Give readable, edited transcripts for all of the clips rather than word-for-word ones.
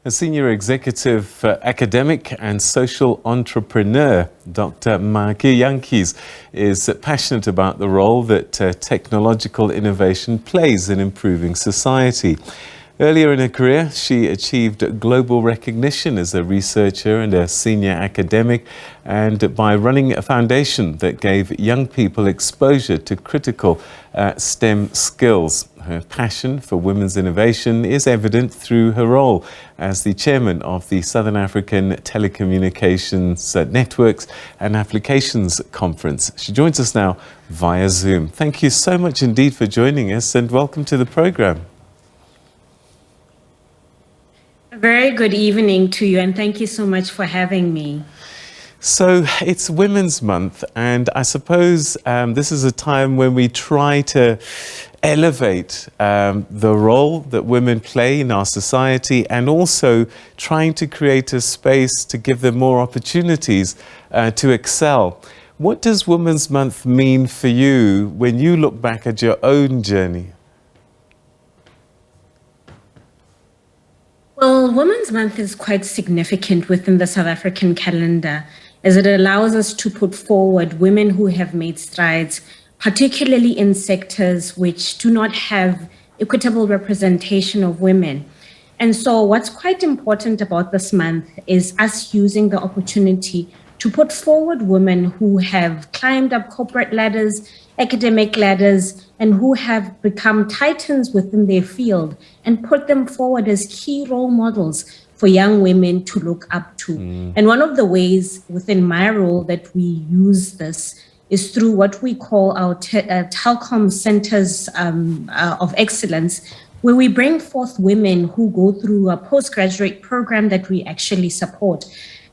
A senior executive academic and social entrepreneur, Dr. Mmaki Jantjies, is passionate about the role that technological innovation plays in improving society. Earlier in her career, she achieved global recognition as a researcher and a senior academic, and by running a foundation that gave young people exposure to critical STEM skills. Her passion for women's innovation is evident through her role as the chairman of the Southern African Telecommunications Networks and Applications Conference. She joins us now via Zoom. Thank you so much indeed for joining us, and welcome to the program. A very good evening to you, and thank you so much for having me. So it's Women's Month, and I suppose this is a time when we try to elevate the role that women play in our society, and also trying to create a space to give them more opportunities to excel. What does Women's Month mean for you when you look back at your own journey? Well, Women's Month is quite significant within the South African calendar, as it allows us to put forward women who have made strides, particularly in sectors which do not have equitable representation of women. And so what's quite important about this month is us using the opportunity to put forward women who have climbed up corporate ladders, academic ladders, and who have become titans within their field, and put them forward as key role models for young women to look up to. And one of the ways within my role that we use this is through what we call our telecom centers of excellence, where we bring forth women who go through a postgraduate program that we actually support.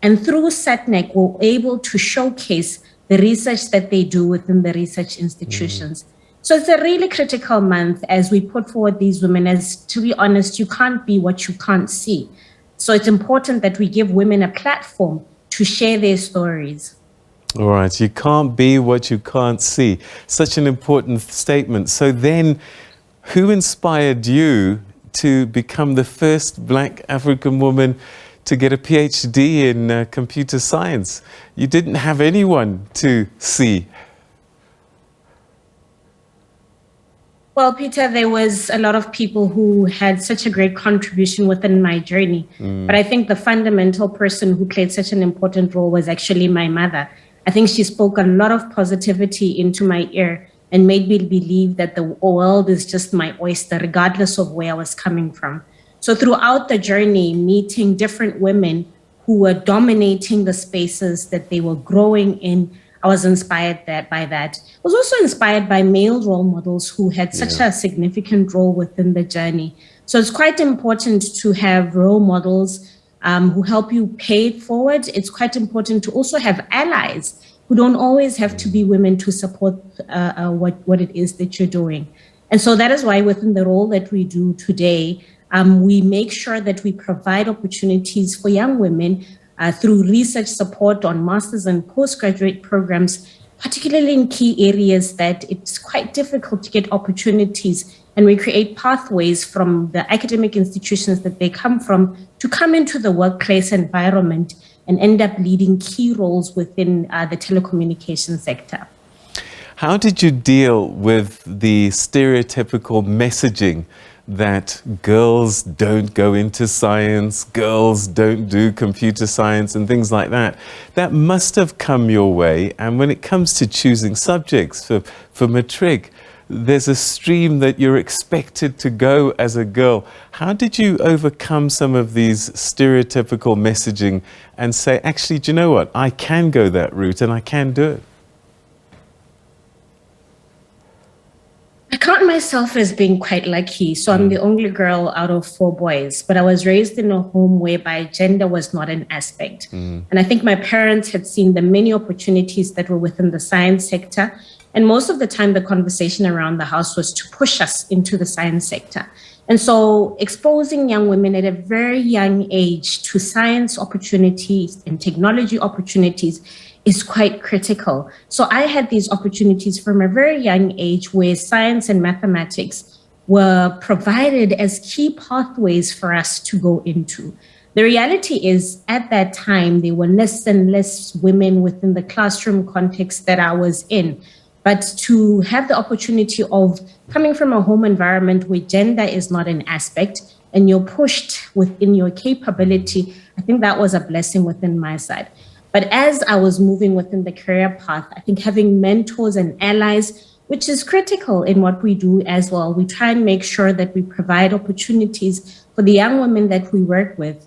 And through SATNEC, we're able to showcase the research that they do within the research institutions. So it's a really critical month as we put forward these women, as, to be honest, you can't be what you can't see. So it's important that we give women a platform to share their stories. All right, you can't be what you can't see. Such an important statement. So then, who inspired you to become the first Black African woman to get a PhD in computer science? You didn't have anyone to see. Well, Peter, there was a lot of people who had such a great contribution within my journey. But I think the fundamental person who played such an important role was actually my mother. I think she spoke a lot of positivity into my ear and made me believe that the world is just my oyster, regardless of where I was coming from. So throughout the journey, meeting different women who were dominating the spaces that they were growing in, I was inspired by that. I was also inspired by male role models who had such a significant role within the journey. So it's quite important to have role models who help you pay it forward. It's quite important to also have allies who don't always have to be women to support what it is that you're doing. And so that is why within the role that we do today, we make sure that we provide opportunities for young women through research support on master's and postgraduate programs, particularly in key areas that it's quite difficult to get opportunities. And we create pathways from the academic institutions that they come from to come into the workplace environment and end up leading key roles within the telecommunication sector. How did you deal with the stereotypical messaging that girls don't go into science, girls don't do computer science and things like that? That must have come your way. And when it comes to choosing subjects for matric, there's a stream that you're expected to go as a girl. How did you overcome some of these stereotypical messaging and say, actually, do you know what? I can go that route and I can do it. I count myself as being quite lucky. So I'm the only girl out of 4 boys, but I was raised in a home whereby gender was not an aspect. And I think my parents had seen the many opportunities that were within the science sector. And most of the time, the conversation around the house was to push us into the science sector. And so exposing young women at a very young age to science opportunities and technology opportunities is quite critical. So I had these opportunities from a very young age where science and mathematics were provided as key pathways for us to go into. The reality is, at that time, there were less and less women within the classroom context that I was in. But to have the opportunity of coming from a home environment where gender is not an aspect and you're pushed within your capability, I think that was a blessing within my side. But as I was moving within the career path, I think having mentors and allies, which is critical in what we do as well. We try and make sure that we provide opportunities for the young women that we work with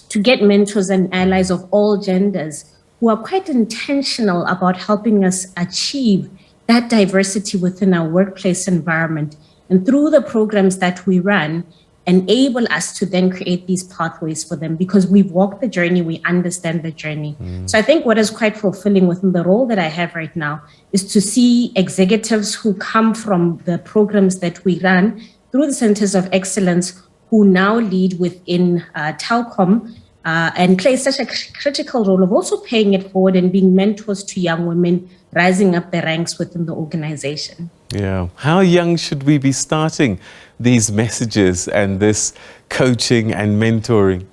to get mentors and allies of all genders who are quite intentional about helping us achieve that diversity within our workplace environment. And through the programs that we run, enable us to then create these pathways for them, because we've walked the journey, we understand the journey. So I think what is quite fulfilling within the role that I have right now is to see executives who come from the programs that we run through the Centers of Excellence, who now lead within Telkom and play such a critical role of also paying it forward and being mentors to young women rising up the ranks within the organization. Yeah. How young should we be starting these messages and this coaching and mentoring?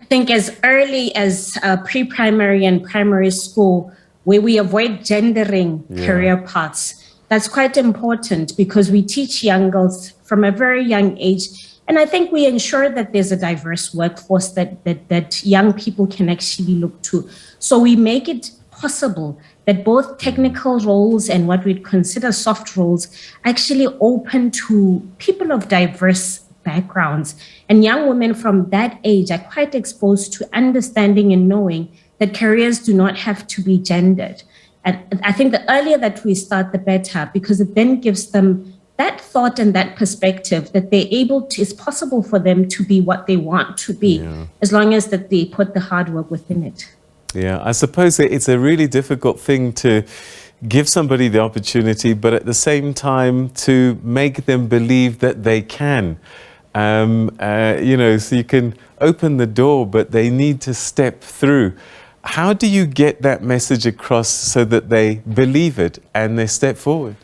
I think as early as pre-primary and primary school, where we avoid gendering career paths, that's quite important, because we teach young girls from a very young age. And I think we ensure that there's a diverse workforce that young people can actually look to. So we make it possible that both technical roles and what we'd consider soft roles actually open to people of diverse backgrounds. And young women from that age are quite exposed to understanding and knowing that careers do not have to be gendered. And I think the earlier that we start, the better, because it then gives them that thought and that perspective that they're able to, it's possible for them to be what they want to be, as long as that they put the hard work within it. Yeah, I suppose it's a really difficult thing to give somebody the opportunity, but at the same time to make them believe that they can. You know, so you can open the door, but they need to step through. How do you get that message across so that they believe it and they step forward?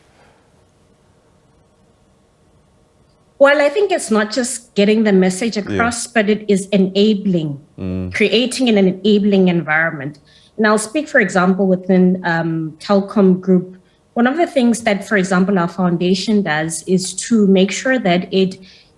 Well, I think it's not just getting the message across, but it is enabling, creating an enabling environment. And I'll speak, for example, within Telkom Group. One of the things that, for example, our foundation does is to make sure that it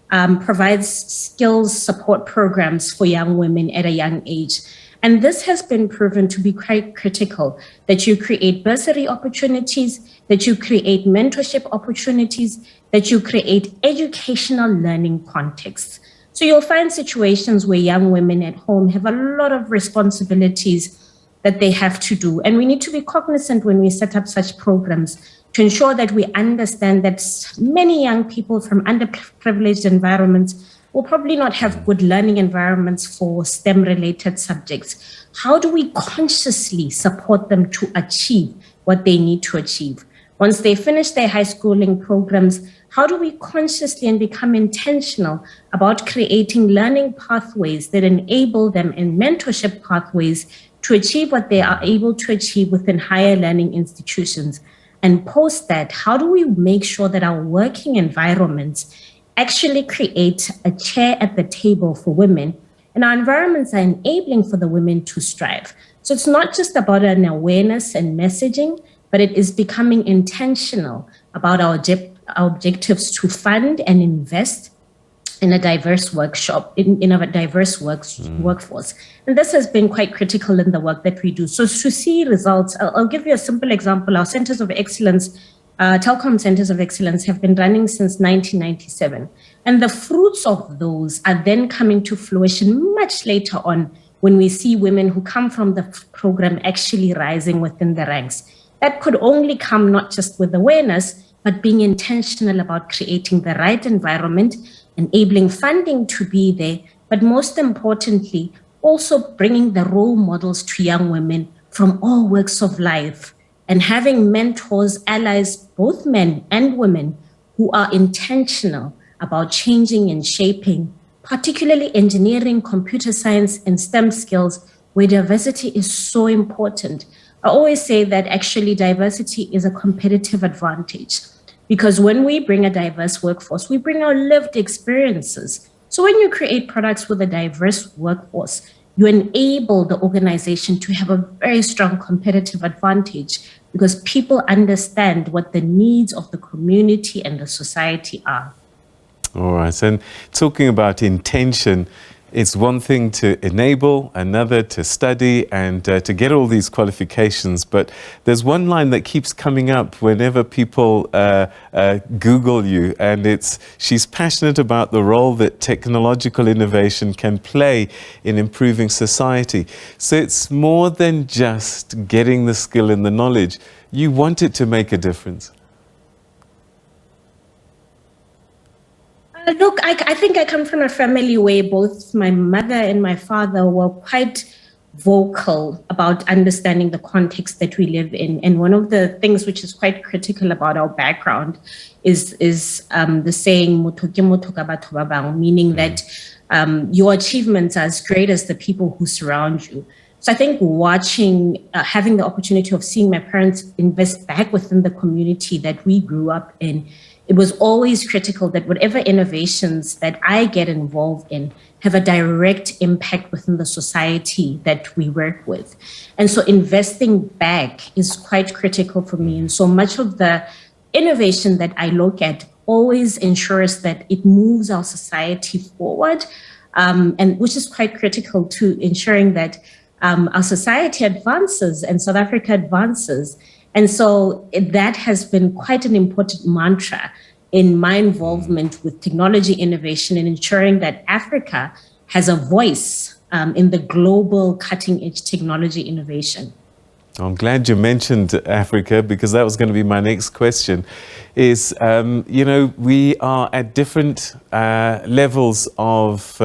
provides skills support programs for young women at a young age. And this has been proven to be quite critical, that you create bursary opportunities, that you create mentorship opportunities, that you create educational learning contexts. So you'll find situations where young women at home have a lot of responsibilities that they have to do. And we need to be cognizant when we set up such programs to ensure that we understand that many young people from underprivileged environments will probably not have good learning environments for STEM-related subjects. How do we consciously support them to achieve what they need to achieve? Once they finish their high schooling programs, how do we consciously and become intentional about creating learning pathways that enable them in mentorship pathways to achieve what they are able to achieve within higher learning institutions? And post that, how do we make sure that our working environments actually create a chair at the table for women, and our environments are enabling for the women to strive? So it's not just about an awareness and messaging, but it is becoming intentional about our objectives to fund and invest in a diverse in a diverse workforce. And this has been quite critical in the work that we do. So to see results, I'll give you a simple example. Our Centers of Excellence, Telkom Centers of Excellence, have been running since 1997. And the fruits of those are then coming to fruition much later on when we see women who come from the program actually rising within the ranks. That could only come not just with awareness, but being intentional about creating the right environment, enabling funding to be there, but most importantly, also bringing the role models to young women from all walks of life, and having mentors, allies, both men and women, who are intentional about changing and shaping, particularly engineering, computer science, and STEM skills, where diversity is so important. I always say that actually diversity is a competitive advantage, because when we bring a diverse workforce, we bring our lived experiences. So when you create products with a diverse workforce, you enable the organization to have a very strong competitive advantage, because people understand what the needs of the community and the society are. All right. And talking about intention, it's one thing to enable, another to study and to get all these qualifications. But there's one line that keeps coming up whenever people Google you, and it's she's passionate about the role that technological innovation can play in improving society. So it's more than just getting the skill and the knowledge. You want it to make a difference. Look, I think I come from a family where both my mother and my father were quite vocal about understanding the context that we live in. And one of the things which is quite critical about our background is the saying, "Motho ke motho ka batho ba bang," meaning that your achievements are as great as the people who surround you. So I think having the opportunity of seeing my parents invest back within the community that we grew up in, it was always critical that whatever innovations that I get involved in have a direct impact within the society that we work with. And so investing back is quite critical for me. And so much of the innovation that I look at always ensures that it moves our society forward, and which is quite critical to ensuring that our society advances and South Africa advances. And so that has been quite an important mantra in my involvement with technology innovation and ensuring that Africa has a voice in the global cutting edge technology innovation. I'm glad you mentioned Africa, because that was going to be my next question. Is, you know, we are at different levels of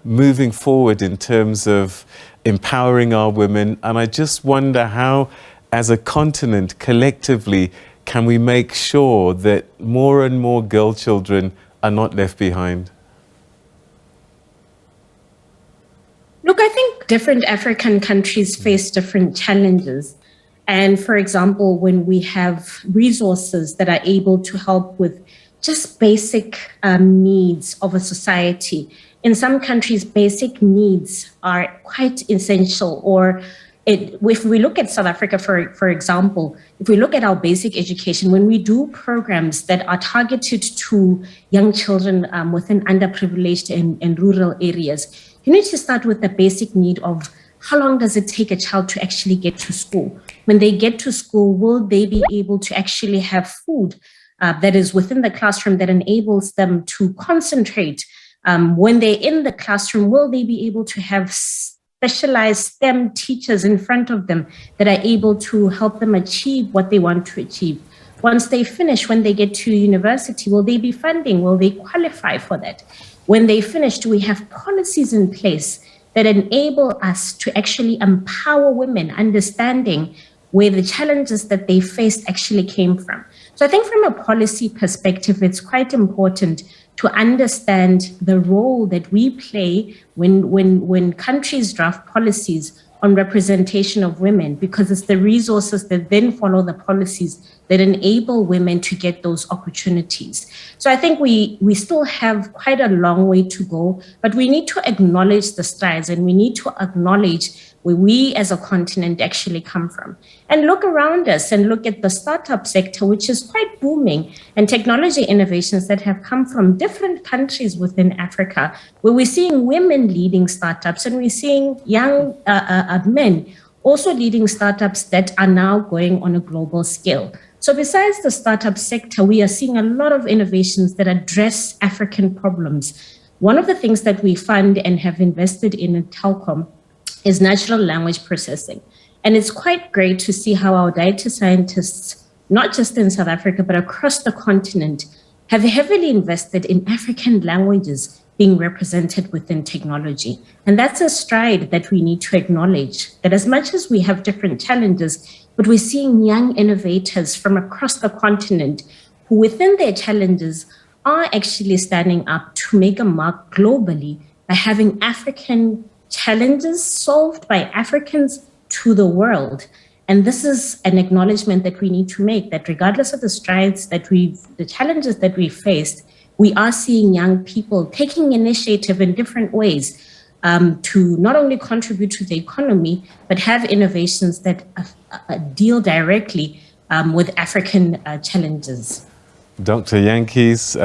moving forward in terms of empowering our women. And I just wonder how, as a continent, collectively, can we make sure that more and more girl children are not left behind? Look, I think different African countries face different challenges. And for example, when we have resources that are able to help with just basic needs of a society, in some countries, basic needs are quite essential. Or if we look at South Africa, for example, if we look at our basic education, when we do programs that are targeted to young children within underprivileged and rural areas, you need to start with the basic need of how long does it take a child to actually get to school? When they get to school, will they be able to actually have food that is within the classroom that enables them to concentrate? When they're in the classroom, will they be able to have specialized STEM teachers in front of them that are able to help them achieve what they want to achieve? Once they finish, when they get to university, will they be funding? Will they qualify for that? When they finish, do we have policies in place that enable us to actually empower women, understanding where the challenges that they faced actually came from? So I think from a policy perspective, it's quite important to understand the role that we play when countries draft policies on representation of women, because it's the resources that then follow the policies that enable women to get those opportunities. So I think we still have quite a long way to go, but we need to acknowledge the strides and we need to acknowledge where we as a continent actually come from. And look around us and look at the startup sector, which is quite booming, and technology innovations that have come from different countries within Africa, where we're seeing women leading startups and we're seeing young men also leading startups that are now going on a global scale. So besides the startup sector, we are seeing a lot of innovations that address African problems. One of the things that we fund and have invested in Telkom is natural language processing. And it's quite great to see how our data scientists, not just in South Africa, but across the continent, have heavily invested in African languages being represented within technology. And that's a stride that we need to acknowledge, that as much as we have different challenges, but we're seeing young innovators from across the continent who within their challenges are actually standing up to make a mark globally by having African challenges solved by Africans to the world. And this is an acknowledgement that we need to make, that regardless of the strides that the challenges that we faced, we are seeing young people taking initiative in different ways to not only contribute to the economy, but have innovations that deal directly with African challenges. Dr. Jantjies,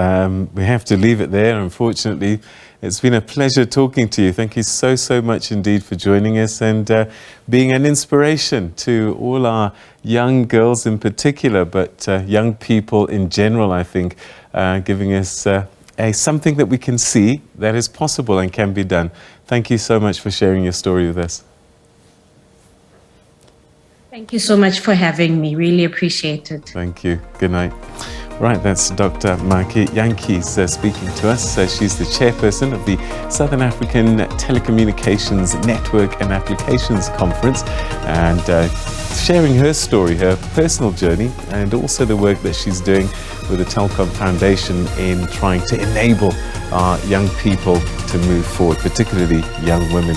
we have to leave it there, unfortunately. It's been a pleasure talking to you. Thank you so, so much indeed for joining us and being an inspiration to all our young girls in particular, but young people in general, I think, giving us something that we can see that is possible and can be done. Thank you so much for sharing your story with us. Thank you so much for having me. Really appreciate it. Thank you. Good night. Right, that's Dr. Mmaki Jantjies speaking to us. She's the chairperson of the Southern African Telecommunications Network and Applications Conference, and sharing her story, her personal journey, and also the work that she's doing with the Telecom Foundation in trying to enable our young people to move forward, particularly young women.